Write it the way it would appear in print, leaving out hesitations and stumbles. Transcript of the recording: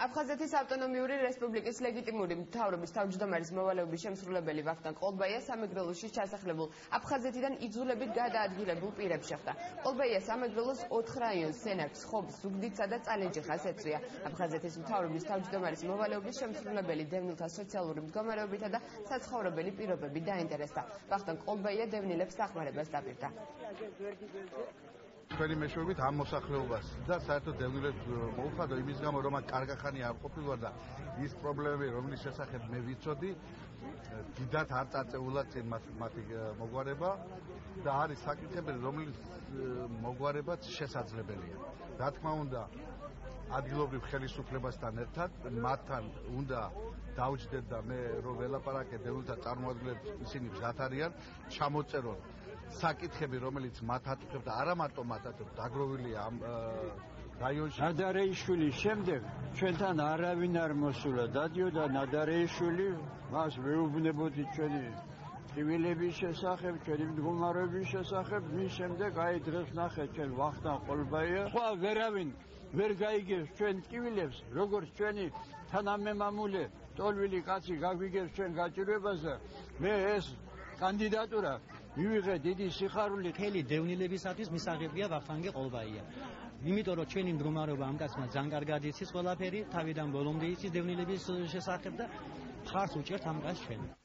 აფხაზეთის ავტონომიური რესპუბლიკის ლეგიტიმური მთავრობის თავმჯდომარის მოვალეობის შემსრულებელი ვახტანგ ყოლბაია სამეგრელოში ჩასახლებულ აფხაზეთიდან იძულებით გადაადგილებულ პირებს შეხვდა. ყოლბაია სამეგრელოს 4 რაიონს სენაკს, ხობს, ზუგდიდსა და წალენჯიხას ეწვია. აფხაზეთის მთავრობის თავმჯდომარის მოვალეობის შემსრულებელი დევნილთა სოციალური მდგომარეობითა და საცხოვრებელი პირობებით დაინტერესდა. ვახტანგ ყოლბაია დევნილებს დახმარებას დაპირდა. Თქვენი მეშვეობით ამ მოსახლეობას და საერთოდ დევნილებს მოუხადო იმის გამო, რომ აქ კარგახანი არ ყოფილვარ და ის პრობლემები, რომლის შესახებ მე ვიცოდი, დიდად არ წაწეულა წინ მათი მოგვარება და არის საკითხები, რომლის მოგვარებაც შესაძლებელია. რა თქმა უნდა, ადგილობრივ ხელისუფლებასთან ერთად მათთან უნდა დავჯდეთ და მე რომ ველაპარაკე დევნილთა წარმოადგენლებს, ისინი მზად არიან ჩამოწერონ საკითხები, რომელიც მათ ატყობთ და არა მარტო მათ ატყობთ, დაგროვილია ამ რაიონში. ნადარეიშვილის შემდეგ ჩვენთან არავინ არ მოსულა. დადიოდა ნადარეიშვილი, მას მეუბნებოდი ჩვენი ტკივილების შესახებ, ჩვენი მდგომარეობის შესახებ, მის შემდეგ აი დღეს ნახეთ ჩვენ ვახტანგ ყოლბაია. სხვა ვერავინ ვერ გაიგებს ჩვენ ტკივილებს, როგორც ჩვენი თანამემამულე ტოლვილი კაცი გაგვიგებს ჩვენ გაჭირვებას და მე ეს კანდიდატურა მივიღე დიდი სიხარული. მთელი დევნილებისათვის მისაღებია ვახტანგი ყოლბაია. იმიტომ რომ ჩვენი მდგომარეობა ამ კაცმა ძალიან კარგად იცის ყველაფერი, თავიდან ბოლომდე იცის დევნილების შესახებ და მხარს უჭერთ ამ კაცს ჩვენ.